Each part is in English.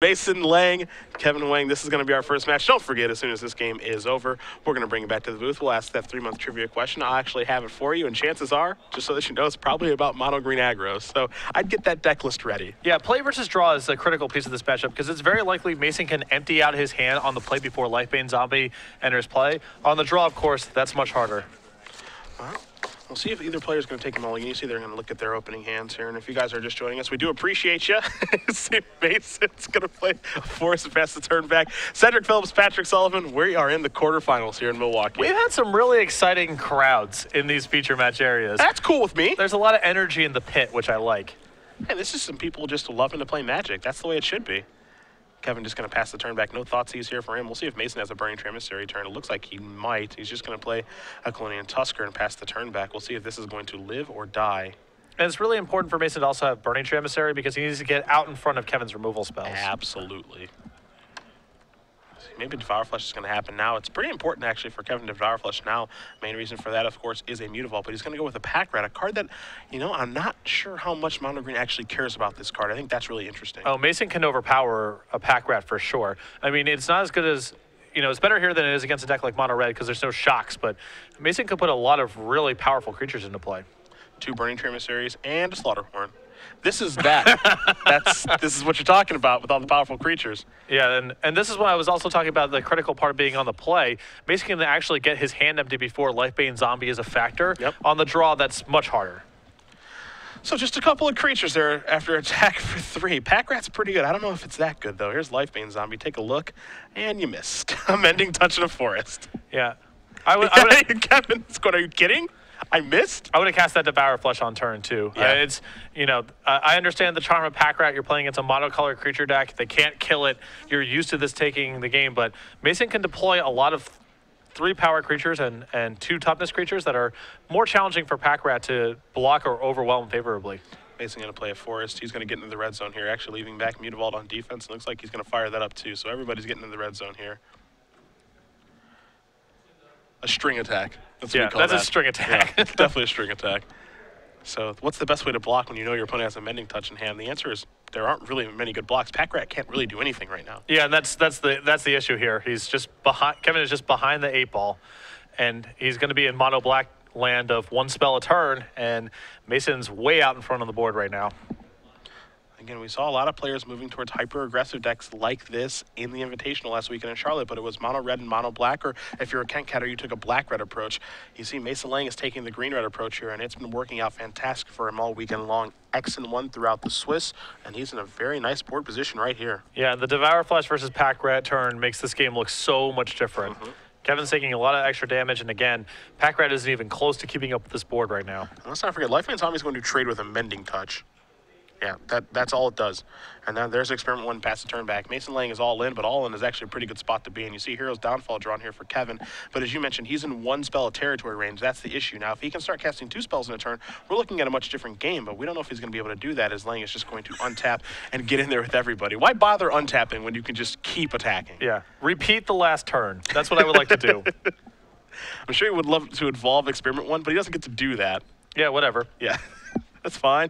Mason Lange, Kevin Huang, this is going to be our first match. Don't forget, as soon as this game is over, we're going to bring it back to the booth. We'll ask that 3-month trivia question. I'll actually have it for you, and chances are, just so that you know, it's probably about mono green aggro. So I'd get that deck list ready. Yeah, play versus draw is a critical piece of this matchup because it's very likely Mason can empty out his hand on the play before Lifebane Zombie enters play. On the draw, of course, that's much harder. Well, we'll see if either player is going to take them all. You see they're going to look at their opening hands here. And if you guys are just joining us, we do appreciate you. See, Mason's going to play Forest and pass the turn back. Cedric Phillips, Patrick Sullivan, we are in the quarterfinals here in Milwaukee. We've had some really exciting crowds in these feature match areas. That's cool with me. There's a lot of energy in the pit, which I like. Hey, this is some people just loving to play Magic. That's the way it should be. Kevin just going to pass the turn back. No Thoughtseize here for him. We'll see if Mason has a Burning Emissary turn. It looks like he might. He's just going to play a Colonian Tusker and pass the turn back. We'll see if this is going to live or die. And it's really important for Mason to also have Burning Emissary because he needs to get out in front of Kevin's removal spells. Absolutely. Maybe Devour Flesh is going to happen now. It's pretty important, actually, for Kevin to Devour Flesh now. Main reason for that, of course, is a Mutavault, but he's going to go with a Pack Rat, a card that, you know, I'm not sure how much Mono Green actually cares about this card. I think that's really interesting. Oh, Mason can overpower a Pack Rat for sure. I mean, it's not as good as, you know, it's better here than it is against a deck like Mono Red because there's no shocks, but Mason could put a lot of really powerful creatures into play. 2 Burning Emissaries and a Slaughterhorn. This is that. This is what you're talking about with all the powerful creatures. Yeah, and this is what I was also talking about, the critical part of being on the play. Mason can actually get his hand empty before Lifebane Zombie is a factor. Yep. On the draw, that's much harder. So just a couple of creatures there after attack for 3. Pack Rat's pretty good. I don't know if it's that good, though. Here's Lifebane Zombie. Take a look, and you missed. A Mending Touch in a Forest. Yeah. Kevin, are you kidding? I missed? I would have cast that Devour Flesh on turn, too. Yeah. It's, you know, I understand the charm of Pack Rat. You're playing against a monocolored creature deck. They can't kill it. You're used to this taking the game, but Mason can deploy a lot of 3 power creatures and 2 toughness creatures that are more challenging for Pack Rat to block or overwhelm favorably. Mason going to play a Forest. He's going to get into the red zone here, actually leaving back Mutavault on defense. It looks like he's going to fire that up, too, so everybody's getting into the red zone here. A string attack. That's what we call that. A string attack. Yeah, definitely a string attack. So what's the best way to block when you know your opponent has a Mending Touch in hand? The answer is there aren't really many good blocks. Pack Rat can't really do anything right now. Yeah, and that's the issue here. He's just behind. Kevin is just behind the 8 ball, and he's going to be in mono black land of 1 spell a turn, and Mason's way out in front on the board right now. Again, we saw a lot of players moving towards hyper-aggressive decks like this in the Invitational last weekend in Charlotte, but it was mono-red and mono-black, or if you're a Kent Catter, you took a black-red approach. You see Mason Lange is taking the green-red approach here, and it's been working out fantastic for him all weekend long. X and 1 throughout the Swiss, and he's in a very nice board position right here. Yeah, the Devour Flesh versus Pack Rat turn makes this game look so much different. Kevin's taking a lot of extra damage, and again, Pack Rat isn't even close to keeping up with this board right now. And let's not forget, Lifebane Zombie is going to trade with a Mending Touch. Yeah, that's all it does. And then there's Experiment 1, pass the turn back. Mason Lange is all in, but all in is actually a pretty good spot to be in. You see Hero's Downfall drawn here for Kevin, but as you mentioned, he's in 1 spell of territory range. That's the issue. Now, if he can start casting 2 spells in a turn, we're looking at a much different game, but we don't know if he's going to be able to do that, as Lange is just going to untap and get in there with everybody. Why bother untapping when you can just keep attacking? Yeah, repeat the last turn. That's what I would like to do. I'm sure he would love to evolve Experiment 1, but he doesn't get to do that. Yeah, whatever. Yeah, that's fine.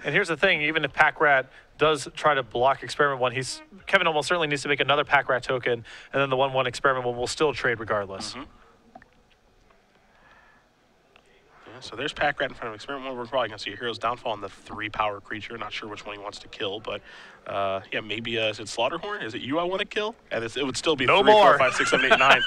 And here's the thing, even if Pack Rat does try to block Experiment 1, Kevin almost certainly needs to make another Pack Rat token, and then the 1/1 Experiment 1 will still trade regardless. So there's Pack Rat in front of Experiment 1. We're probably going to see a Hero's Downfall on the 3-power creature. Not sure which one he wants to kill, but yeah, maybe is it Slaughterhorn? Is it you I want to kill? And it would still be no 3, more. 4, 5, 6, 7, 8, 9.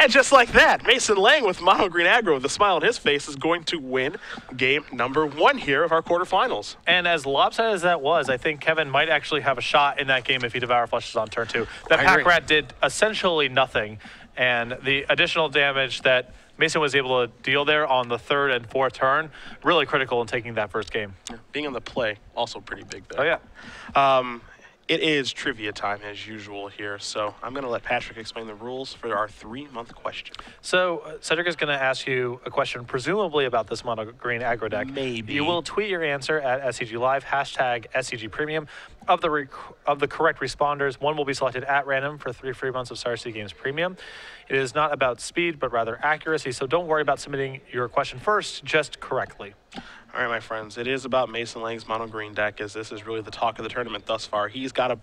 And just like that, Mason Lange with mono green aggro with a smile on his face is going to win game number 1 here of our quarterfinals. And as lopsided as that was, I think Kevin might actually have a shot in that game if he Devour Flushes on turn 2. That Pack Rat did essentially nothing, and the additional damage that Mason was able to deal there on the 3rd and 4th turn, really critical in taking that first game. Yeah, being on the play, also pretty big though. Oh yeah. It is trivia time as usual here, so I'm going to let Patrick explain the rules for our 3-month question. So Cedric is going to ask you a question presumably about this mono green aggro deck. Maybe. You will tweet your answer at SCG Live, hashtag SCG Premium. Of the correct responders, 1 will be selected at random for 3 free months of Sarcy Games Premium. It is not about speed, but rather accuracy, so don't worry about submitting your question first, just correctly. All right, my friends, it is about Mason Lange's mono green deck, as this is really the talk of the tournament thus far. He's got a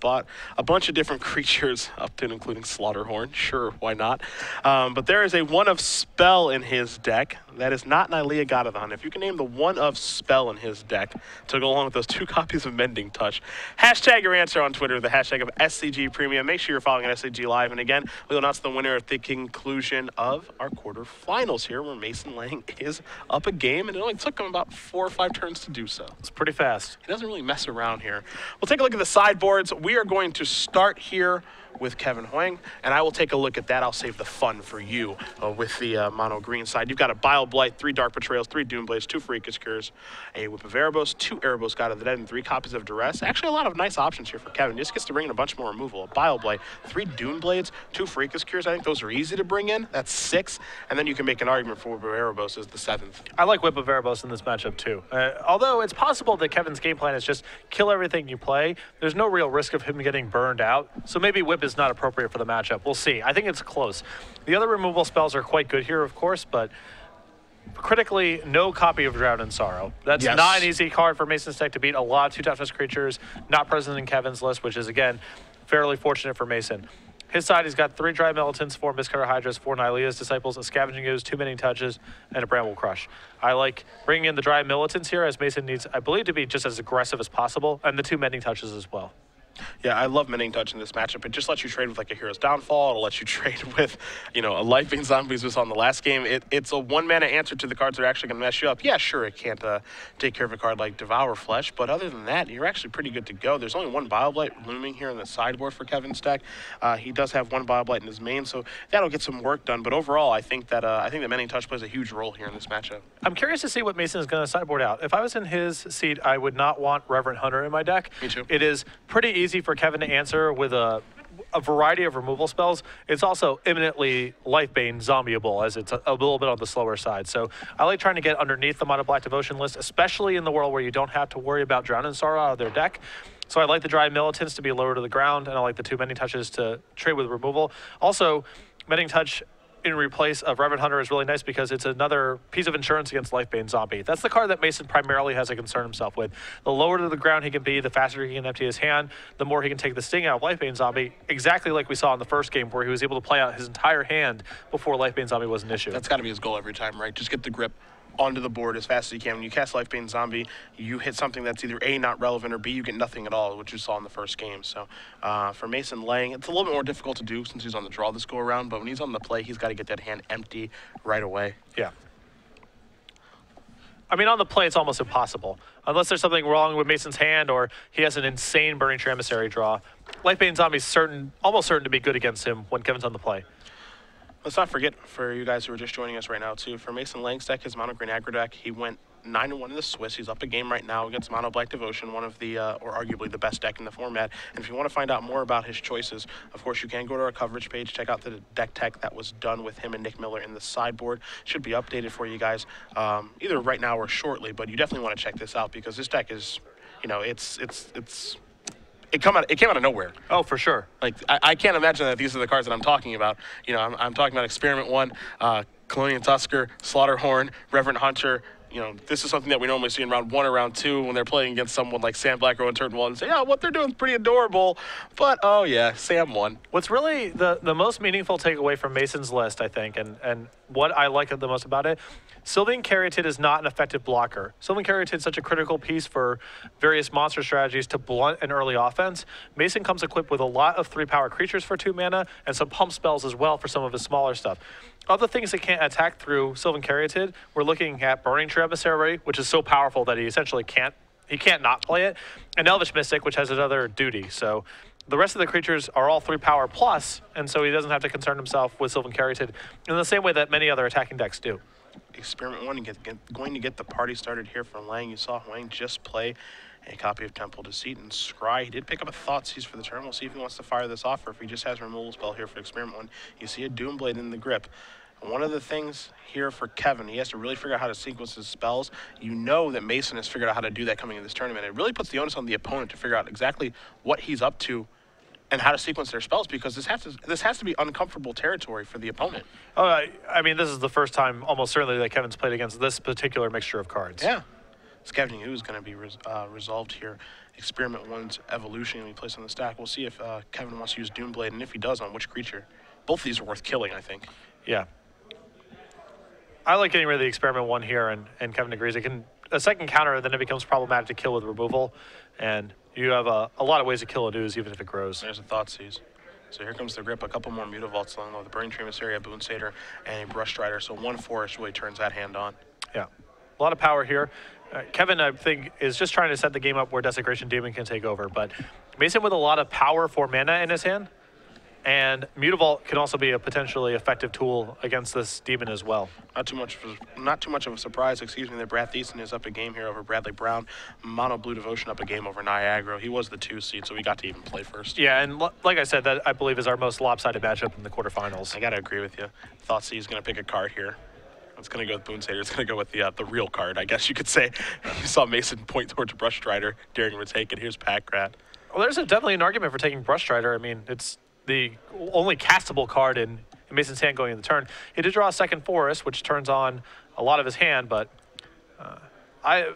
bunch of different creatures, up to and including Slaughterhorn. Sure, why not? But there is a one of spell in his deck that is not Nylea Godathon. If you can name the one of spell in his deck to go along with those 2 copies of Mending Touch, hashtag your answer on Twitter, the hashtag of SCG Premium. Make sure you're following at SCG Live. And again, we'll announce the winner at the conclusion of our quarterfinals here, where Mason Lange is up a game, and it only took him about 4 or 5 turns to do so. It's pretty fast. He doesn't really mess around here. We'll take a look at the sideboards. We are going to start here with Kevin Huang, and I will take a look at that. I'll save the fun for you with the mono green side. You've got a Bile Blight, 3 Dark Betrayals, 3 Doomblades, 2 Freakish Cures, a Whip of Erebos, 2 Erebos God of the Dead, and 3 copies of Duress. Actually, a lot of nice options here for Kevin. He just gets to bring in a bunch more removal. A Bile Blight, 3 Doomblades, 2 Freakish Cures. I think those are easy to bring in. That's 6, and then you can make an argument for Whip of Erebos as the 7th. I like Whip of Erebos in this matchup too. Although it's possible that Kevin's game plan is just kill everything you play, there's no real risk of him getting burned out. So maybe Whip is not appropriate for the matchup. We'll see. I think it's close. The other removal spells are quite good here, of course, but critically, no copy of Drown in Sorrow. That's not an easy card for Mason's deck to beat. A lot of 2 toughness creatures, not present in Kevin's list, which is, again, fairly fortunate for Mason. His side, he's got 3 Dry Militants, 4 Mistcutter Hydras, 4 Nylea's Disciples, a Scavenging Ooze, 2 Mending Touches, and a Bramble Crush. I like bringing in the Dry Militants here, as Mason needs, I believe, to be just as aggressive as possible, and the 2 Mending Touches as well. Yeah, I love Mending Touch in this matchup. It just lets you trade with like a Hero's Downfall. It'll let you trade with, a Lifebane Zombies was on the last game. It's a 1-mana answer to the cards that are actually going to mess you up. Yeah, sure, it can't take care of a card like Devour Flesh, but other than that, you're actually pretty good to go. There's only 1 Bile Blight looming here in the sideboard for Kevin's deck. He does have 1 Bile Blight in his main, so that'll get some work done. But overall, I think that Mending Touch plays a huge role here in this matchup. I'm curious to see what Mason is going to sideboard out. If I was in his seat, I would not want Reverend Hunter in my deck. Me too. It is pretty easy for Kevin to answer with a variety of removal spells. It's also imminently Lifebane zombieable, as it's a little bit on the slower side. So I like trying to get underneath the Mono Black Devotion list, especially in the world where you don't have to worry about Drown in Sorrow out of their deck. So I like the Dry Militants to be lower to the ground, and I like the 2 Mending Touches to trade with removal. Also, Mending Touch in replace of Reverend Hunter is really nice because it's another piece of insurance against Lifebane Zombie. That's the card that Mason primarily has to concern himself with. The lower to the ground he can be, the faster he can empty his hand, the more he can take the sting out of Lifebane Zombie, exactly like we saw in the first game where he was able to play out his entire hand before Lifebane Zombie was an issue. That's got to be his goal every time, right? Just get the grip onto the board as fast as you can. When you cast Lifebane Zombie, you hit something that's either A, not relevant, or B, you get nothing at all, which you saw in the first game. So for Mason Lange, it's a little bit more difficult to do since he's on the draw this go around, but when he's on the play, he's got to get that hand empty right away. Yeah. I mean, on the play, it's almost impossible. Unless there's something wrong with Mason's hand or he has an insane Burning Tree Emissary draw. Lifebane Zombie's almost certain to be good against him when Kevin's on the play. Let's not forget, for you guys who are just joining us right now, too, for Mason Lange's deck, his Mono Green Aggro deck, he went 9-1 in the Swiss. He's up a game right now against Mono Black Devotion, one of the, or arguably the best deck in the format. And if you want to find out more about his choices, of course, you can go to our coverage page, check out the deck tech that was done with him and Nick Miller in the sideboard. Should be updated for you guys, either right now or shortly, but you definitely want to check this out because this deck is, it came out of nowhere. Oh, for sure. Like, I can't imagine that these are the cards that I'm talking about. I'm talking about Experiment 1, Colonial Tusker, Slaughterhorn, Reverend Hunter. This is something that we normally see in round 1 or round 2 when they're playing against someone like Sam Blackrow and turn 1 and say, yeah, what they're doing is pretty adorable. But, oh, yeah, Sam won. What's really the most meaningful takeaway from Mason's list, I think, and what I like the most about it, Sylvan Caryatid is not an effective blocker. Sylvan Caryatid is such a critical piece for various monster strategies to blunt an early offense. Mason comes equipped with a lot of 3-power creatures for 2 mana and some pump spells as well for some of his smaller stuff. Other things that can't attack through Sylvan Caryatid, we're looking at Burning Tree Emissary, which is so powerful that he essentially can't not play it, and Elvish Mystic, which has another duty. So the rest of the creatures are all 3-power plus, and so he doesn't have to concern himself with Sylvan Caryatid in the same way that many other attacking decks do. Experiment 1 going to get the party started here for Lange. You saw Huang just play a copy of Temple Deceit and Scry. He did pick up a Thoughtseize for the turn. We'll see if he wants to fire this off or if he just has a removal spell here for Experiment 1. You see a Doomblade in the grip. And one of the things here for Kevin, he has to really figure out how to sequence his spells. You know that Mason has figured out how to do that coming in this tournament. It really puts the onus on the opponent to figure out exactly what he's up to and how to sequence their spells, because this has to be uncomfortable territory for the opponent. I mean, this is the first time, almost certainly, that Kevin's played against this particular mixture of cards. Yeah. Scavenging Ooze is going to be resolved here. Experiment 1's evolution will be placed on the stack. We'll see if Kevin wants to use Doomblade, and if he does, on which creature. Both of these are worth killing, I think. Yeah. I like getting rid of the Experiment 1 here, and Kevin agrees. It can a second counter, then it becomes problematic to kill with removal, and you have a lot of ways to kill an Ooze, even if it grows. There's a Thoughtseize. So here comes the grip, a couple more Mutavaults along with the Burning Tree Emissary, a Boon Satyr, and a Brush Strider. So 1 forest really turns that hand on. Yeah. A lot of power here. Kevin, I think, is just trying to set the game up where Desecration Demon can take over, but Mason with a lot of power for mana in his hand, and Mutavault can also be a potentially effective tool against this demon as well. Not too much of a surprise, that Brad Thiessen is up a game here over Bradley Brown. Mono Blue Devotion up a game over Niagara. He was the 2 seed, so we got to even play first. Yeah, and like I said, that I believe is our most lopsided matchup in the quarterfinals. I got to agree with you. Thoughtseize is going to pick a card here. It's going to go with Boon Satyr. It's going to go with the real card, I guess you could say. You saw Mason point towards Brush Strider during a retake, and here's Pack Rat. Well, there's definitely an argument for taking Brush Strider. I mean, it's the only castable card in Mason's hand going in the turn. He did draw a second forest, which turns on a lot of his hand, but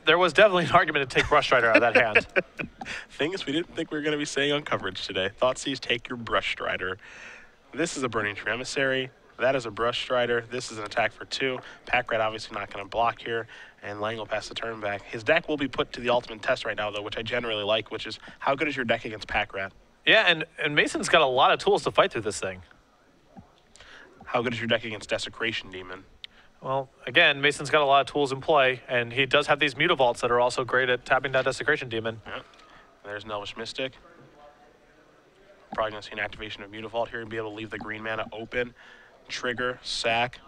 there was definitely an argument to take Brush Strider out of that hand. Thing is, we didn't think we were going to be saying on coverage today. Thoughtseize, take your Brush Strider. This is a Burning Tree Emissary. That is a Brush Strider. This is an attack for 2. Pack Rat obviously not going to block here, and Lange will pass the turn back. His deck will be put to the ultimate test right now, though, which I generally like, which is how good is your deck against Pack Rat? Yeah, and Mason's got a lot of tools to fight through this thing. How good is your deck against Desecration Demon? Well, again, Mason's got a lot of tools in play, and he does have these Mutavaults that are also great at tapping that Desecration Demon. Yeah. There's an Elvish Mystic. Probably going to see an activation of Mutavault here and be able to leave the green mana open. Trigger, sack,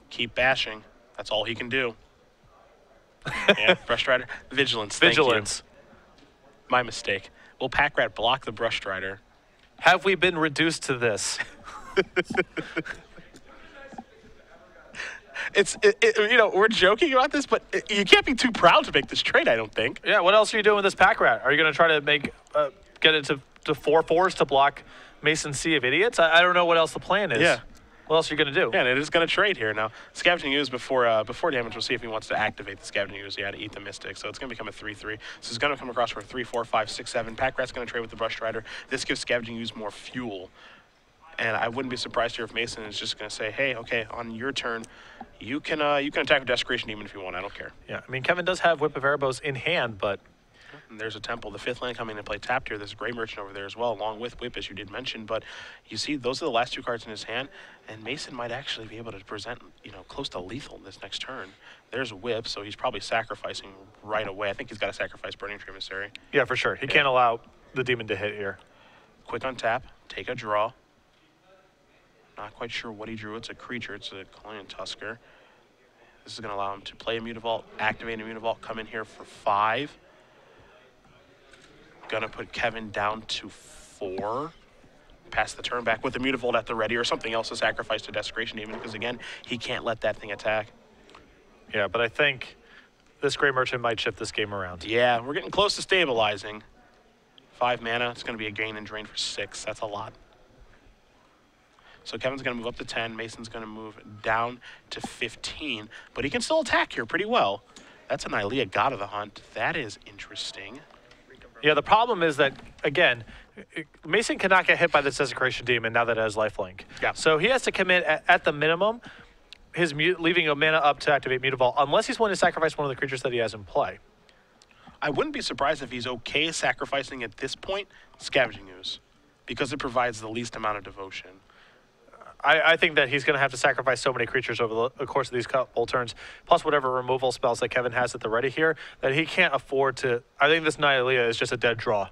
keep bashing. That's all he can do. Yeah, Brush Strider. Vigilance. Vigilance. My mistake. Will Pack Rat block the Brush Strider? Have we been reduced to this? You know, we're joking about this, but you can't be too proud to make this trade, I don't think. Yeah, what else are you doing with this Pack Rat? Are you going to try to make get it to 4 fours to block Mason's Sea of Idiots? I don't know what else the plan is. Yeah. What else are you going to do? Yeah, and it is going to trade here. Now, Scavenging Ooze before damage, we'll see if he wants to activate the Scavenging Ooze. Yeah, to eat the Mystic. So it's going to become a 3-3. So it's going to come across for 3, 4, 5, 6, 7. Pack Rat's going to trade with the Brush Strider. This gives Scavenging Ooze more fuel. And I wouldn't be surprised here if Mason is just going to say, hey, okay, on your turn, you can attack with Desecration Demon if you want. I don't care. Yeah, I mean, Kevin does have Whip of Erebos in hand, but... And there's a Temple. The 5th land coming to play tapped here. There's a Grey Merchant over there as well, along with Whip, as you did mention. But you see, those are the last 2 cards in his hand, and Mason might actually be able to present, close to lethal this next turn. There's Whip, so he's probably sacrificing right away. I think he's got to sacrifice Burning Tree Emissary. Yeah, for sure. He can't allow the demon to hit here. Quick on tap, take a draw. Not quite sure what he drew. It's a creature. It's a Colonial Tusker. This is going to allow him to play a Mutavault, activate a Mutavault, come in here for 5. Gonna put Kevin down to 4. Pass the turn back with the Mutavault at the ready or something else to sacrifice to Desecration Demon, because again, he can't let that thing attack. Yeah, but I think this Grey Merchant might shift this game around. Yeah, we're getting close to stabilizing. 5 mana, it's gonna be a gain and drain for 6. That's a lot. So Kevin's gonna move up to 10, Mason's gonna move down to 15, but he can still attack here pretty well. That's an Ilea God of the Hunt. That is interesting. Yeah, the problem is that, again, Mason cannot get hit by this Desecration Demon now that it has lifelink. Yeah. So he has to commit, at the minimum, leaving a mana up to activate Mutavault, unless he's willing to sacrifice one of the creatures that he has in play. I wouldn't be surprised if he's okay sacrificing at this point Scavenging Ooze, because it provides the least amount of devotion. I think that he's going to have to sacrifice so many creatures over the course of these couple turns, plus whatever removal spells that Kevin has at the ready here, that he can't afford to. I think this Nihilea is just a dead draw.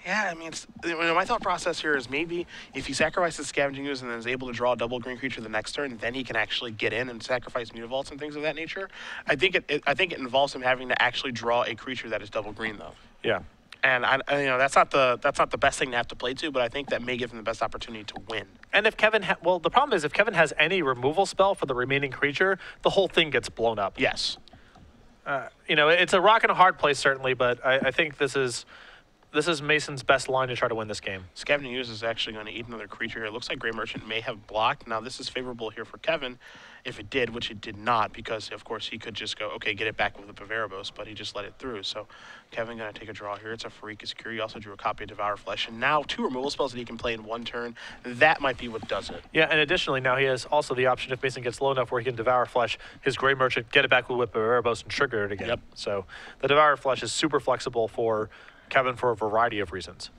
Yeah, I mean, my thought process here is maybe if he sacrifices Scavenging Ooze and then is able to draw a double green creature the next turn, then he can actually get in and sacrifice Mutavaults and things of that nature. I think it involves him having to actually draw a creature that is double green, though. Yeah. And that's not the best thing to have to play to, but I think that may give him the best opportunity to win. And if Kevin, the problem is if Kevin has any removal spell for the remaining creature, the whole thing gets blown up. Yes. It's a rock and a hard place certainly, but I think this is this is Mason's best line to try to win this game. Scavenging Ooze is actually going to eat another creature here. It looks like Grey Merchant may have blocked. Now, this is favorable here for Kevin, if it did, which it did not, because, of course, he could just go, okay, get it back with the Pavarabos, but he just let it through. So Kevin going to take a draw here. It's a Farika's Cure. He also drew a copy of Devour Flesh, and now 2 removal spells that he can play in 1 turn. That might be what does it. Yeah, and additionally, now he has also the option, if Mason gets low enough where he can Devour Flesh his Grey Merchant, get it back with Pavarabos, and trigger it again. Yep. So the Devour Flesh is super flexible for Kevin for a variety of reasons.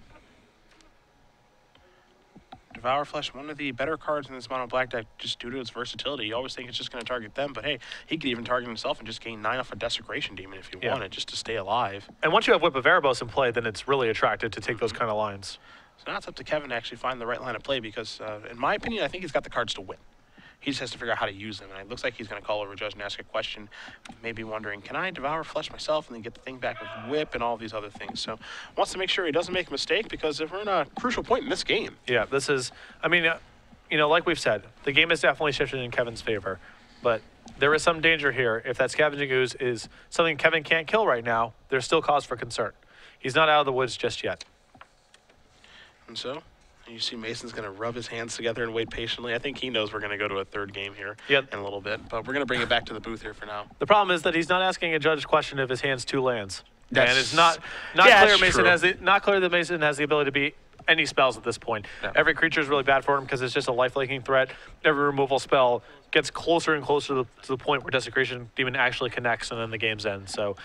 Devour Flesh, one of the better cards in this mono black deck, just due to its versatility. You always think it's just going to target them, but hey, he could even target himself and just gain 9 off a Desecration Demon if he wanted, just to stay alive. And once you have Whip of Erebos in play, then it's really attractive to take those kind of lines. So now it's up to Kevin to actually find the right line of play because, in my opinion, I think he's got the cards to win. He just has to figure out how to use them. And it looks like he's going to call over a judge and ask a question, maybe wondering, can I Devour Flesh myself and then get the thing back with Whip and all these other things. So wants to make sure he doesn't make a mistake because if we're in a crucial point in this game. Yeah, this is, I mean, you know, like we've said, the game is definitely shifted in Kevin's favor. But there is some danger here. If that Scavenging Ooze is something Kevin can't kill right now, there's still cause for concern. He's not out of the woods just yet. And so you see Mason's going to rub his hands together and wait patiently. I think he knows we're going to go to a 3rd game here in a little bit, but we're going to bring it back to the booth here for now. The problem is that he's not asking a judge question if his hand's 2 lands. That's, and it's not clear that Mason has the ability to beat any spells at this point. Yeah. Every creature is really bad for him because it's just a life-leaking threat. Every removal spell gets closer and closer to the point where Desecration Demon actually connects and then the game's end. So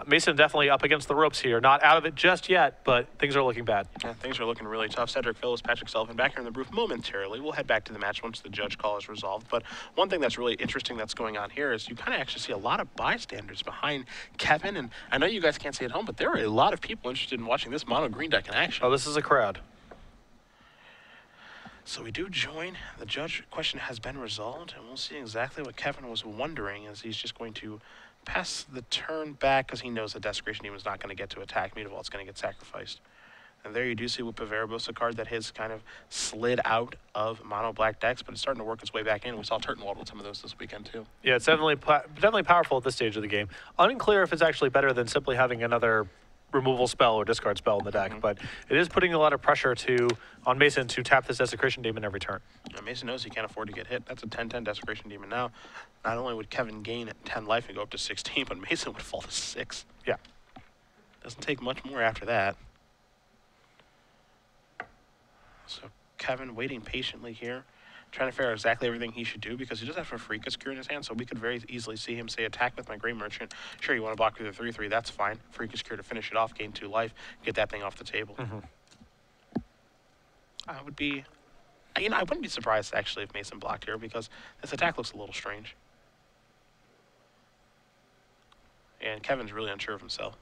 Mason definitely up against the ropes here. Not out of it just yet, but things are looking bad. Yeah, things are looking really tough. Cedric Phillips, Patrick Sullivan back here in the booth momentarily. We'll head back to the match once the judge call is resolved. But one thing that's really interesting that's going on here is you kind of actually see a lot of bystanders behind Kevin. And I know you guys can't see it at home, but there are a lot of people interested in watching this mono green deck in action. Oh, this is a crowd. So we do join. The judge question has been resolved, and we'll see exactly what Kevin was wondering as he's just going to pass the turn back because he knows the Desecration Demon is not going to get to attack Mutavault's going to get sacrificed. And there you do see with Pavarabos, a card that has kind of slid out of mono black decks, but it's starting to work its way back in. We saw Turtenwald with some of those this weekend too. Yeah, it's definitely powerful at this stage of the game. Unclear if it's actually better than simply having another removal spell or discard spell in the deck, but it is putting a lot of pressure on Mason to tap this Desecration Demon every turn. Now Mason knows he can't afford to get hit. That's a 10-10 Desecration Demon now. Not only would Kevin gain 10 life and go up to 16, but Mason would fall to 6. Yeah. Doesn't take much more after that. So Kevin waiting patiently here, trying to figure out exactly everything he should do because he does have a Farika's Cure in his hand, so we could very easily see him say attack with my Grey Merchant. Sure, you want to block with the 3/3, that's fine. Farika's Cure to finish it off, gain 2 life, get that thing off the table. I would be, I wouldn't be surprised actually if Mason blocked here because this attack looks a little strange. And Kevin's really unsure of himself.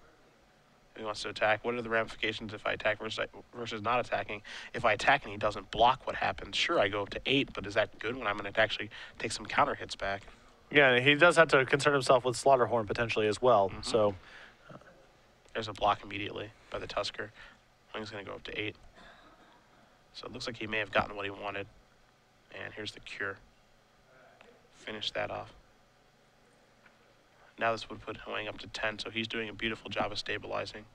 He wants to attack. What are the ramifications if I attack versus not attacking? If I attack and he doesn't block, what happens? Sure, I go up to 8, but is that good when I'm going to actually take some counter hits back? Yeah, he does have to concern himself with Slaughterhorn potentially as well. So there's a block immediately by the Tusker. Huang's going to go up to 8. So it looks like he may have gotten what he wanted. And here's the Cure. Finish that off. Now this would put Huang up to 10, so he's doing a beautiful job of stabilizing.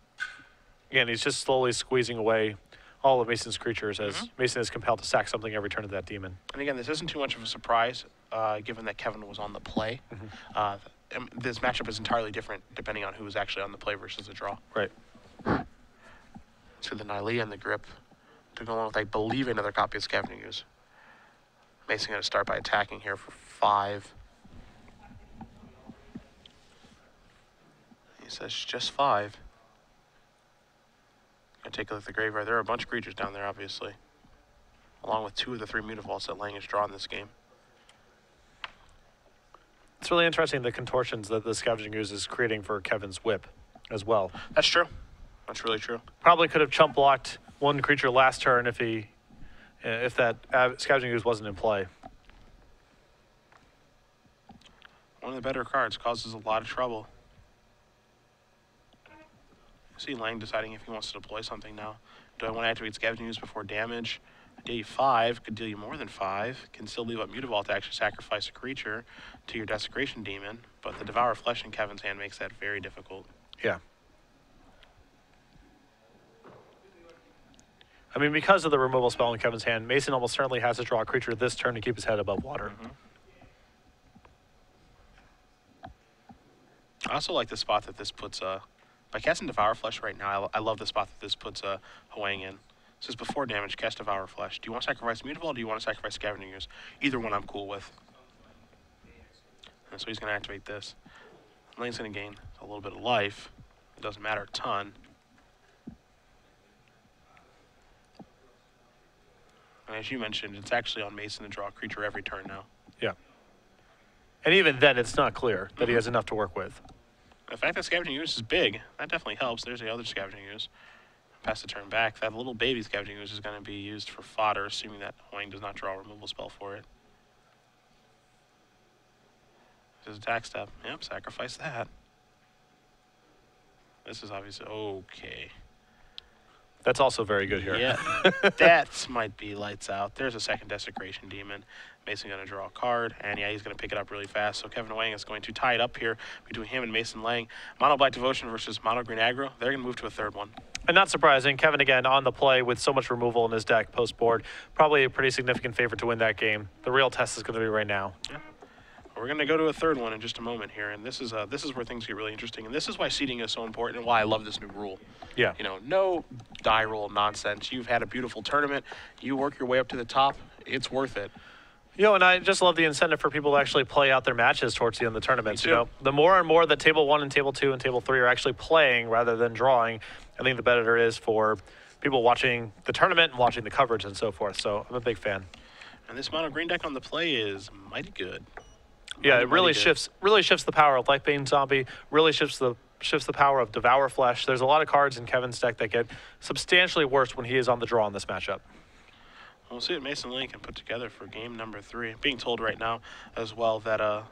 Yeah, and he's just slowly squeezing away all of Mason's creatures as Mason is compelled to sack something every turn of that demon. And again, this isn't too much of a surprise, given that Kevin was on the play. This matchup is entirely different depending on who was actually on the play versus the draw. Right. So the Nylea and the Grip to go along with, I believe, another copy of Scavenging Ooze. Mason going to start by attacking here for 5. He says just 5. Gonna take a look at the graveyard. There are a bunch of creatures down there, obviously, along with 2 of the 3 Mutavaults that Lange has drawn this game. It's really interesting the contortions that the Scavenging Ooze is creating for Kevin's Whip as well. That's true. That's really true. Probably could have chump blocked one creature last turn if that Scavenging Ooze wasn't in play. One of the better cards, causes a lot of trouble. See Lange deciding if he wants to deploy something now. Do I want to activate Scavenging Ooze before damage? Deal you 5, could deal you more than 5. Can still leave up Mutavault to actually sacrifice a creature to your Desecration Demon, but the Devour Flesh in Kevin's hand makes that very difficult. Yeah. I mean, because of the removal spell in Kevin's hand, Mason almost certainly has to draw a creature this turn to keep his head above water. I also like the spot that this puts, by casting Devour Flesh right now, I love the spot that this puts Huang in. It says before damage, cast Devour Flesh. Do you want to sacrifice Mutable or do you want to sacrifice Scavenging Ooze? Either one I'm cool with. And so he's going to activate this. Lane's going to gain a little bit of life. It doesn't matter a ton. And as you mentioned, it's actually on Mason to draw a creature every turn now. Yeah. And even then, it's not clear that he has enough to work with. The fact that Scavenging Ooze is big, that definitely helps. There's the other Scavenging Ooze. Pass the turn back. That little baby Scavenging Ooze is going to be used for fodder, assuming that Huang does not draw a removal spell for it. This is attack step. Yep, sacrifice that. This is obviously okay. That's also very good here. Yeah, that might be lights out. There's a second Desecration Demon. Mason going to draw a card, and yeah, he's going to pick it up really fast. So Kevin Huang is going to tie it up here between him and Mason Lange. Mono Black Devotion versus Mono Green Aggro. They're going to move to a third one. And not surprising, Kevin again on the play with so much removal in his deck post-board. Probably a pretty significant favorite to win that game. The real test is going to be right now. Yeah. We're going to go to a third one in just a moment here, and this is where things get really interesting, and this is why seeding is so important and why I love this new rule. Yeah. You know, no die roll nonsense. You've had a beautiful tournament. You work your way up to the top. It's worth it. You know, and I just love the incentive for people to actually play out their matches towards the end of the tournaments. Me You too. know, the more and more that Table 1 and Table 2 and Table 3 are actually playing rather than drawing, I think the better it is for people watching the tournament and watching the coverage and so forth. So I'm a big fan. And this mono green deck on the play is mighty good. Yeah, it really good. shifts the power of Lifebane Zombie, really shifts the power of Devour Flesh. There's a lot of cards in Kevin's deck that get substantially worse when he is on the draw in this matchup. We'll see what Mason Lange can put together for game number 3. I'm being told right now as well that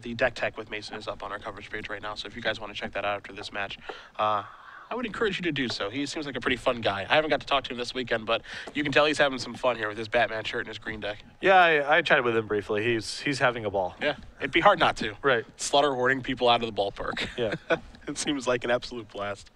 the deck tech with Mason is up on our coverage page right now. So if you guys want to check that out after this match, I would encourage you to do so. He seems like a pretty fun guy. I haven't got to talk to him this weekend, but you can tell he's having some fun here with his Batman shirt and his green deck. Yeah, I chatted with him briefly. He's having a ball. Yeah, it'd be hard not to. Right. Slaughter hoarding people out of the ballpark. Yeah. It seems like an absolute blast.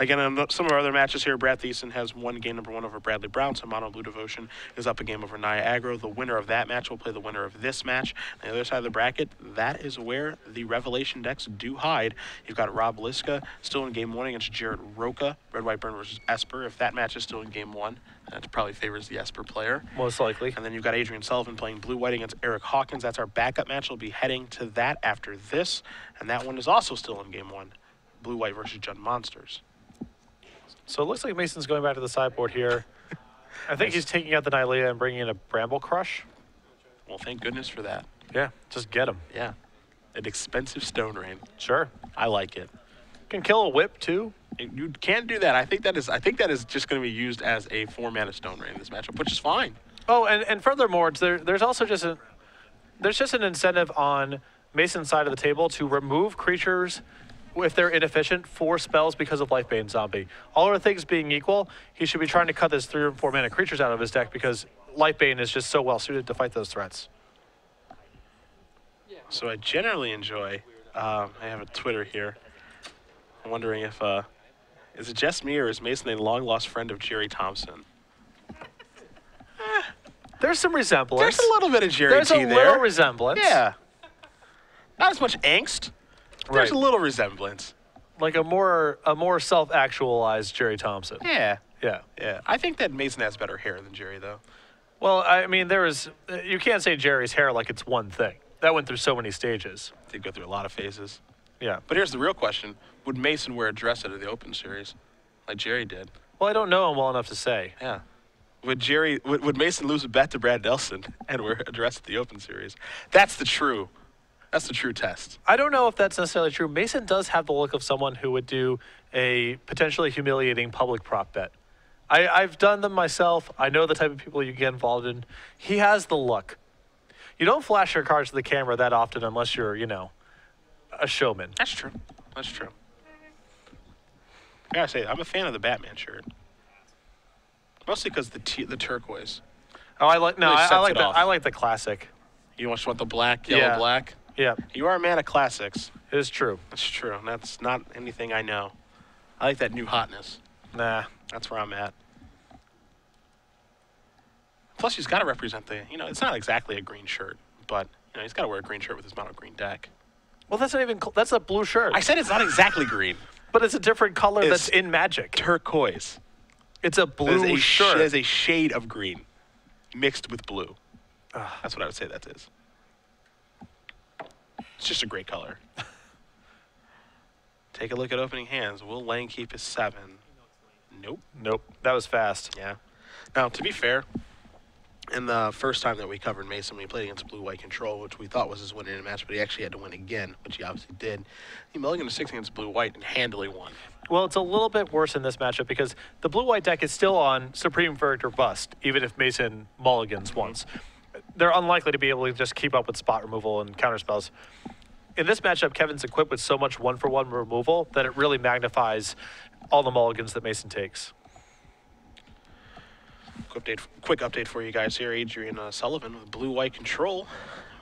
Again, in some of our other matches here, Brad Thiessen has won game number 1 over Bradley Brown, so Mono Blue Devotion is up a game over Naya Aggro. The winner of that match will play the winner of this match. On the other side of the bracket, that is where the Revelation decks do hide. You've got Rob Liska still in game 1 against Jared Roca, Red White Burn versus Esper. If that match is still in game 1, that probably favors the Esper player. Most likely. And then you've got Adrian Sullivan playing Blue White against Eric Hawkins. That's our backup match. We'll be heading to that after this, and that one is also still in game 1. Blue White versus Jund Monsters. So it looks like Mason's going back to the sideboard here. I think he's taking out the Nylea and bringing in a Bramble Crush. Well, thank goodness for that. Yeah, just get him. Yeah. An expensive Stone Rain. Sure. I like it. Can kill a Whip too. You can do that. I think that is just going to be used as a 4-mana Stone Rain in this matchup, which is fine. Oh, and furthermore, there's also just an incentive on Mason's side of the table to remove creatures if they're inefficient for spells because of Lifebane Zombie. All other things being equal, he should be trying to cut those 3 or 4 mana creatures out of his deck because Lifebane is just so well suited to fight those threats. So I generally enjoy, I have a Twitter here. I'm wondering if, is it just me or is Mason a long-lost friend of Jerry Thompson? There's some resemblance. There's a little bit of Jerry There's T a there. little resemblance. Yeah. Not as much angst. There's a little resemblance. Like a more self-actualized Jerry Thompson. Yeah. Yeah. Yeah. I think that Mason has better hair than Jerry, though. Well, I mean, you can't say Jerry's hair like it's one thing. That went through so many stages. Did go through a lot of phases. Yeah. But here's the real question. Would Mason wear a dress out of the Open Series like Jerry did? Well, I don't know him well enough to say. Yeah. Would Mason lose a bet to Brad Nelson and wear a dress at the Open Series? That's the true test. I don't know if that's necessarily true. Mason does have the look of someone who would do a potentially humiliating public prop bet. I've done them myself. I know the type of people you get involved in. He has the look. You don't flash your cards to the camera that often unless you're, a showman. That's true. That's true. I gotta say, I'm a fan of the Batman shirt. Mostly because the turquoise. Oh, I like it off. I like the classic. You just want the black, yellow, black? Yeah. You are a man of classics. It is true. That's true. That's not anything I know. I like that new hotness. Nah. That's where I'm at. Plus, he's got to represent the, it's not exactly a green shirt, but he's got to wear a green shirt with his mono green deck. Well, that's not even, that's a blue shirt. I said it's not exactly green. But it's a different color that's in Magic. Turquoise. It's a blue shirt. It is a shade of green mixed with blue. That's what I would say that is. It's just a great color. Take a look at opening hands. Will Lange keep his 7? Nope. Nope. That was fast. Yeah. Now, to be fair, in the first time that we covered Mason, we played against Blue-White Control, which we thought was his win in a match, but he actually had to win again, which he obviously did. He mulliganed to 6 against Blue-White and handily won. Well, it's a little bit worse in this matchup because the Blue-White deck is still on Supreme Verdict or Bust, even if Mason mulligans once. They're unlikely to be able to just keep up with spot removal and counterspells. In this matchup, Kevin's equipped with so much one-for-one removal that it really magnifies all the mulligans that Mason takes. Quick update for you guys here. Adrian Sullivan with Blue-White Control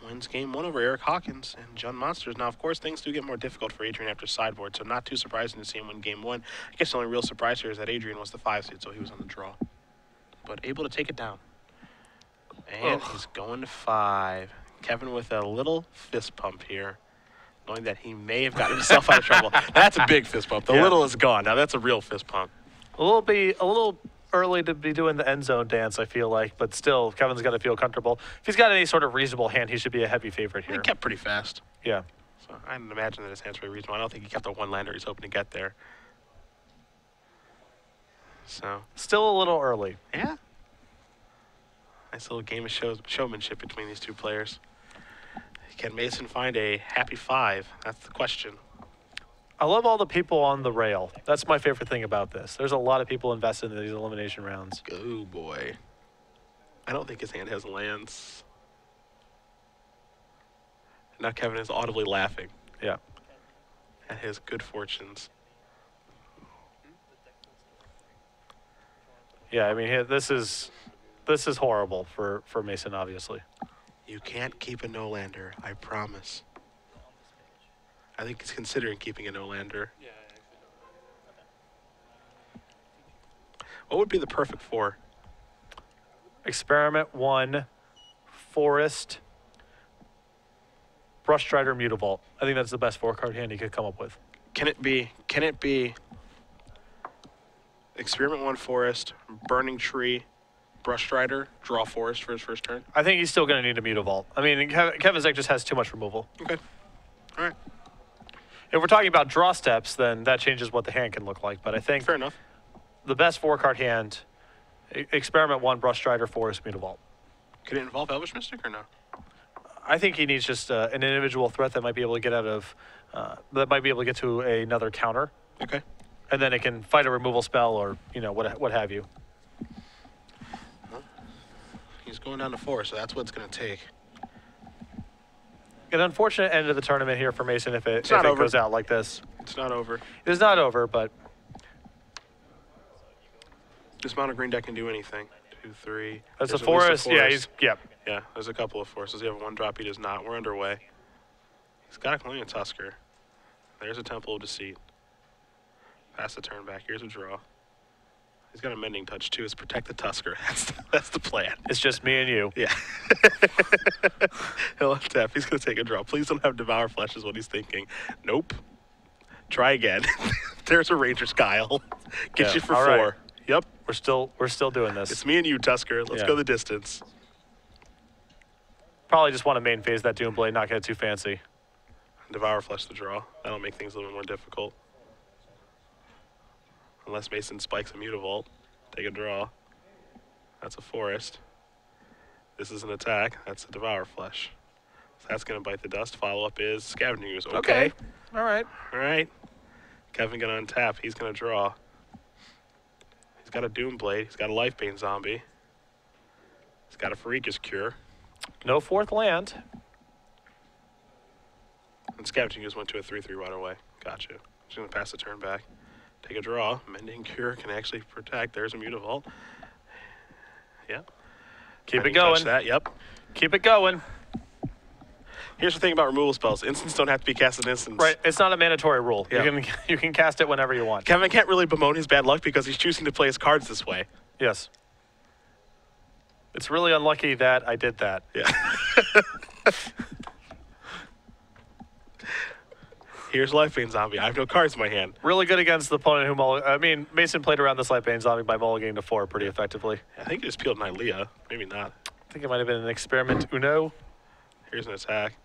wins game 1 over Eric Hawkins and John Monsters. Now, of course, things do get more difficult for Adrian after sideboard, so not too surprising to see him win game 1. I guess the only real surprise here is that Adrian was the 5 seed, so he was on the draw. But able to take it down. And he's going to 5. Kevin with a little fist pump here, knowing that he may have gotten himself out of trouble. That's a big fist pump. The little is gone. Now that's a real fist pump. A little early to be doing the end zone dance, I feel like, but still, Kevin's got to feel comfortable. If he's got any sort of reasonable hand, he should be a heavy favorite here. He kept pretty fast. Yeah. So I didn't imagine that his hand's very reasonable. I don't think he kept the one lander he's hoping to get there. So still a little early. Yeah. Nice little game of showmanship between these two players. Can Mason find a happy 5? That's the question. I love all the people on the rail. That's my favorite thing about this. There's a lot of people invested in these elimination rounds. Oh, boy. I don't think his hand has lands. Now Kevin is audibly laughing. Yeah. At his good fortunes. Yeah, I mean, this is horrible for Mason, obviously. You can't keep a no-lander, I promise. I think he's considering keeping a no-lander. Yeah, what would be the perfect 4? Experiment 1, Forest, Brush Strider, Mutavault. I think that's the best 4-card hand he could come up with. Can it be Experiment 1, Forest, Burning Tree, Brush Strider, draw Forest for his first turn? I think he's still going to need a Mutavault. I mean, Kevin's deck just has too much removal. Okay. All right. If we're talking about draw steps, then that changes what the hand can look like. But I think fair enough. The best 4-card hand, Experiment 1, Brush Strider, Forest, Mutavault. Could it involve Elvish Mystic or no? I think he needs just an individual threat that might be able to get out of, that might be able to get to another counter. Okay. And then it can fight a removal spell or, what have you. He's going down to 4, so that's what it's going to take. An unfortunate end of the tournament here for Mason if it goes out like this. It's not over. It is not over, but this mono green deck can do anything. 2, 3. That's a forest. Yeah, Yeah, there's a couple of forces. You have a 1-drop. He does not. We're underway. He's got a Colonial Tusker. There's a Temple of Deceit. Pass the turn back. Here's a draw. He's got a Mending Touch, too. It's protect the Tusker. That's the plan. It's just me and you. Yeah. He'll untap. He's going to take a draw. Please don't have Devour Flesh is what he's thinking. Nope. Try again. There's a Ranger's Guile. Get you for 4. Right. Yep. We're still doing this. It's me and you, Tusker. Let's go the distance. Probably just want to main phase that Doomblade, not get too fancy. Devour Flesh the draw. That'll make things a little more difficult. Unless Mason spikes a Mutavault. Take a draw. That's a Forest. This is an attack. That's a Devour Flesh. So that's going to bite the dust. Follow-up is Scavenging Ooze. Okay. All right. All right. Kevin going to untap. He's going to draw. He's got a Doomblade. He's got a Lifebane Zombie. He's got a Pharika's Cure. No 4th land. And Scavenging Ooze went to a 3/3 right away. Gotcha. He's going to pass the turn back. Take a draw. Mending Cure can actually protect. There's a Mutavault. Yep. Keep it going. That. Yep. Keep it going. Here's the thing about removal spells. Instants don't have to be cast in instants. Right. It's not a mandatory rule. Yeah. You can cast it whenever you want. Kevin can't really bemoan his bad luck because he's choosing to play his cards this way. Yes. It's really unlucky that I did that. Yeah. Here's Lifebane Zombie. I have no cards in my hand. Really good against the opponent who Mason played around this Lifebane Zombie by mulliganing to 4 pretty effectively. I think he just peeled Nylea. Maybe not. I think it might have been an experiment Uno. Here's an attack.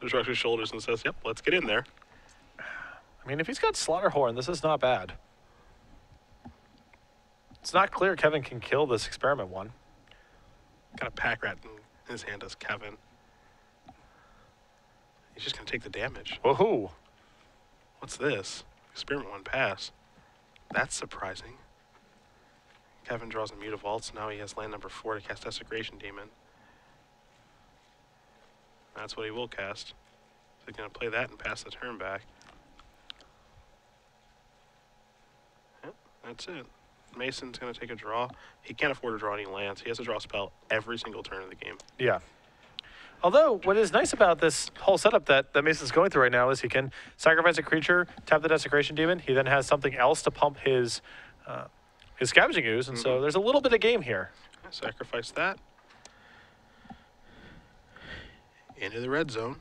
Just rubs his shoulders and says, yep, let's get in there. I mean, if he's got Slaughterhorn, this is not bad. It's not clear Kevin can kill this experiment one. Got a pack rat in his hand, does Kevin. He's just going to take the damage. Woohoo! What's this? Experiment 1 pass. That's surprising. Kevin draws a Mutavault, so now he has land number 4 to cast Desecration Demon. That's what he will cast. So he's going to play that and pass the turn back. Yep, that's it. Mason's going to take a draw. He can't afford to draw any lands. He has to draw a spell every single turn of the game. Yeah. Although, what is nice about this whole setup that Mason's going through right now is he can sacrifice a creature, tap the Desecration Demon. He then has something else to pump his Scavenging Ooze, and so there's a little bit of game here. Sacrifice that. Into the red zone.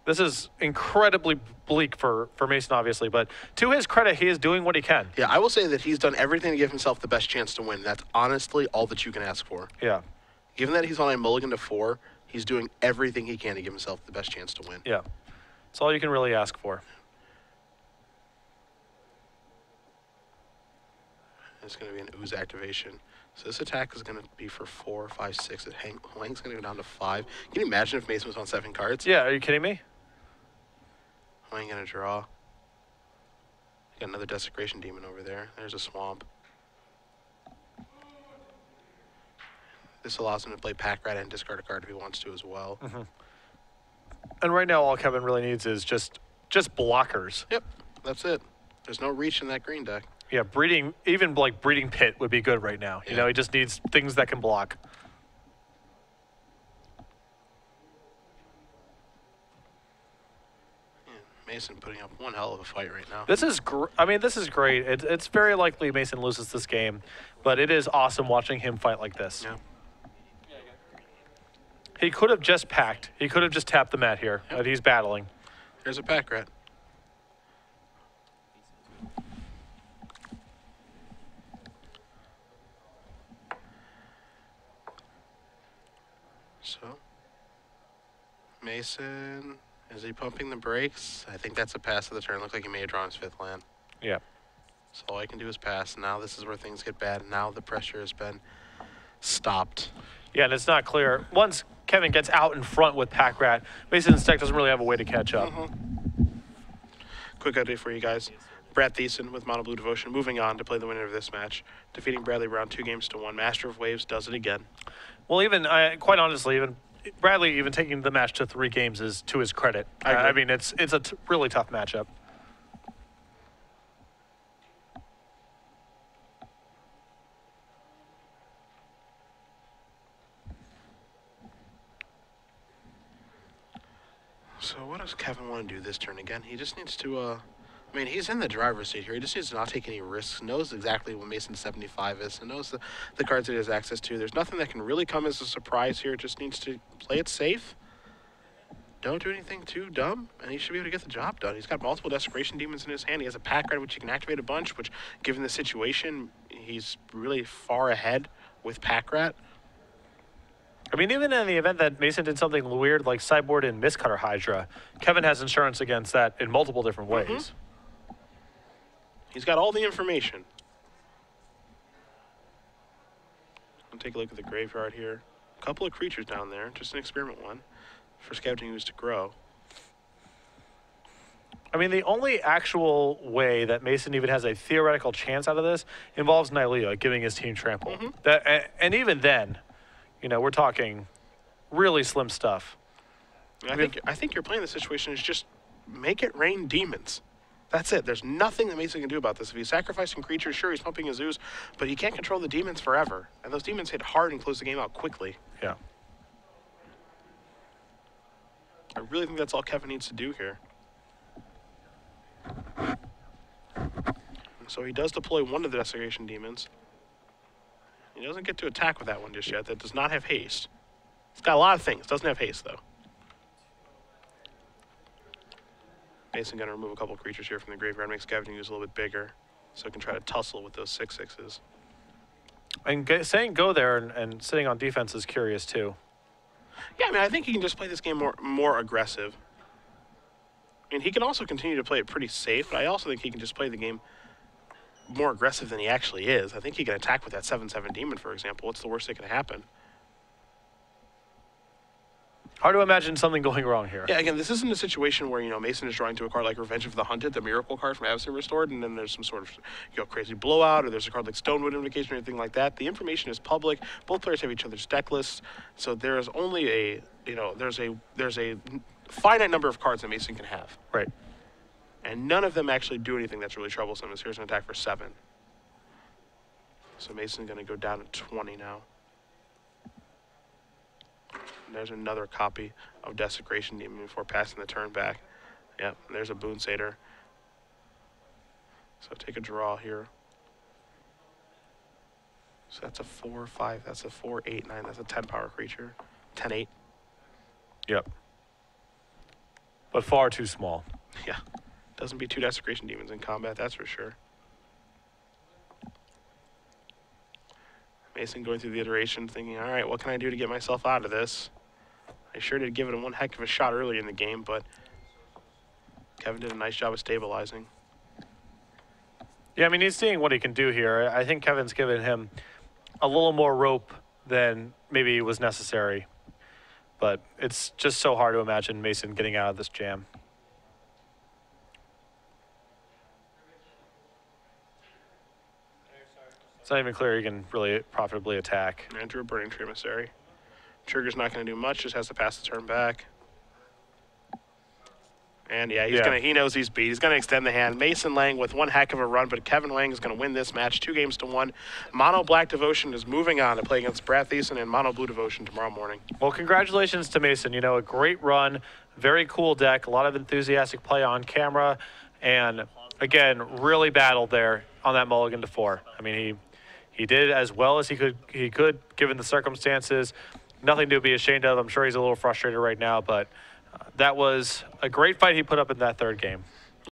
This is incredibly bleak for Mason, obviously, but to his credit, he is doing what he can. Yeah, I will say that he's done everything to give himself the best chance to win. That's honestly all that you can ask for. Yeah. Given that he's on a mulligan to 4, he's doing everything he can to give himself the best chance to win. Yeah. That's all you can really ask for. It's going to be an Ooze activation. So this attack is going to be for 4, 5, 6. Huang's going to go down to 5. Can you imagine if Mason was on 7 cards? Yeah, are you kidding me? Huang going to draw. Got another Desecration Demon over there. There's a Swamp. This allows him to play Pack Rat and discard a card if he wants to as well. And right now, all Kevin really needs is just blockers. Yep, that's it. There's no reach in that green deck. Yeah, even like Breeding Pit would be good right now. You know, he just needs things that can block. Mason putting up one hell of a fight right now. This is this is great. It's very likely Mason loses this game, but it is awesome watching him fight like this. Yeah. He could have just packed. He could have just tapped the mat here, but he's battling. There's a Pack Rat. So, Mason, is he pumping the brakes? I think that's a pass of the turn. Looks like he may have drawn his 5th land. Yeah. So all I can do is pass. Now this is where things get bad. Now the pressure has been stopped. Yeah, and it's not clear. Once Kevin gets out in front with Pack Rat, Mason's deck doesn't really have a way to catch up. Quick update for you guys. Brad Thiessen with Mono Blue Devotion moving on to play the winner of this match, defeating Bradley Brown 2-1. Master of Waves does it again. Well, quite honestly, even Bradley taking the match to 3 games is to his credit. I mean, it's a really tough matchup. So what does Kevin want to do this turn again? He just needs to, I mean, he's in the driver's seat here. He just needs to not take any risks, knows exactly what Mason 75 is, and knows the cards that he has access to. There's nothing that can really come as a surprise here. Just needs to play it safe. Don't do anything too dumb, and he should be able to get the job done. He's got multiple Desecration Demons in his hand. He has a Pack Rat, which he can activate a bunch, which, given the situation, he's really far ahead with Pack Rat. I mean, even in the event that Mason did something weird like Sideboard and Mistcutter Hydra, Kevin has insurance against that in multiple different ways. He's got all the information. I'll take a look at the graveyard here. A couple of creatures down there, just an experiment 1 for Scavenging Ooze to grow. I mean, the only actual way that Mason even has a theoretical chance out of this involves Nylea giving his team trample. And even then, you know, we're talking really slim stuff. I think you're playing the situation is just make it rain demons. That's it. There's nothing that Mason can do about this. If he's sacrificing creatures, sure, he's pumping his ooze, but he can't control the demons forever. And those demons hit hard and close the game out quickly. Yeah. I really think that's all Kevin needs to do here. So he does deploy one of the Desecration Demons. He doesn't get to attack with that one just yet. That does not have haste. It's got a lot of things. Doesn't have haste, though. Mason going to remove a couple creatures here from the graveyard. Makes Kevin use a little bit bigger, so he can try to tussle with those 6/6s. And saying go there and sitting on defense is curious, too. Yeah, I mean, I think he can just play this game more aggressive. And he can also continue to play it pretty safe, but I also think he can just play the game more aggressive than he actually is. I think he can attack with that 7/7 demon, for example. What's the worst that can happen? Hard to imagine something going wrong here. Yeah, again, this isn't a situation where, Mason is drawing to a card like Revenge of the Hunted, the miracle card from Adversary Restored, and then there's some sort of, crazy blowout, or there's a card like Stonewood Invocation or anything like that. The information is public. Both players have each other's deck lists, so there is only a, there's a finite number of cards that Mason can have. Right. And none of them actually do anything that's really troublesome. As here's an attack for 7. So Mason's going to go down to 20 now. And there's another copy of Desecration Demon before passing the turn back. Yep, there's a Boon Satyr. So take a draw here. So that's a 4/5. That's a 4/8/9. That's a 10 power creature. 10/8. Yep. But far too small. Yeah. Doesn't be 2 Desecration Demons in combat, that's for sure. Mason going through the iteration, thinking, all right, what can I do to get myself out of this? I sure did give it one heck of a shot early in the game, but Kevin did a nice job of stabilizing. Yeah, I mean, he's seeing what he can do here. I think Kevin's given him a little more rope than maybe was necessary. But it's just so hard to imagine Mason getting out of this jam. It's not even clear he can really profitably attack. Enter a Burning Tree Emissary. Trigger's not going to do much, just has to pass the turn back. And yeah, he knows he's beat. He's going to extend the hand. Mason Lange with one heck of a run, but Kevin Huang is going to win this match 2-1. Mono Black Devotion is moving on to play against Brad Thiessen and Mono Blue Devotion tomorrow morning. Well, congratulations to Mason. A great run, very cool deck, a lot of enthusiastic play on camera, and again, really battled there on that mulligan to 4. I mean, he did as well as he could given the circumstances. Nothing to be ashamed of. I'm sure he's a little frustrated right now, but that was a great fight he put up in that third game.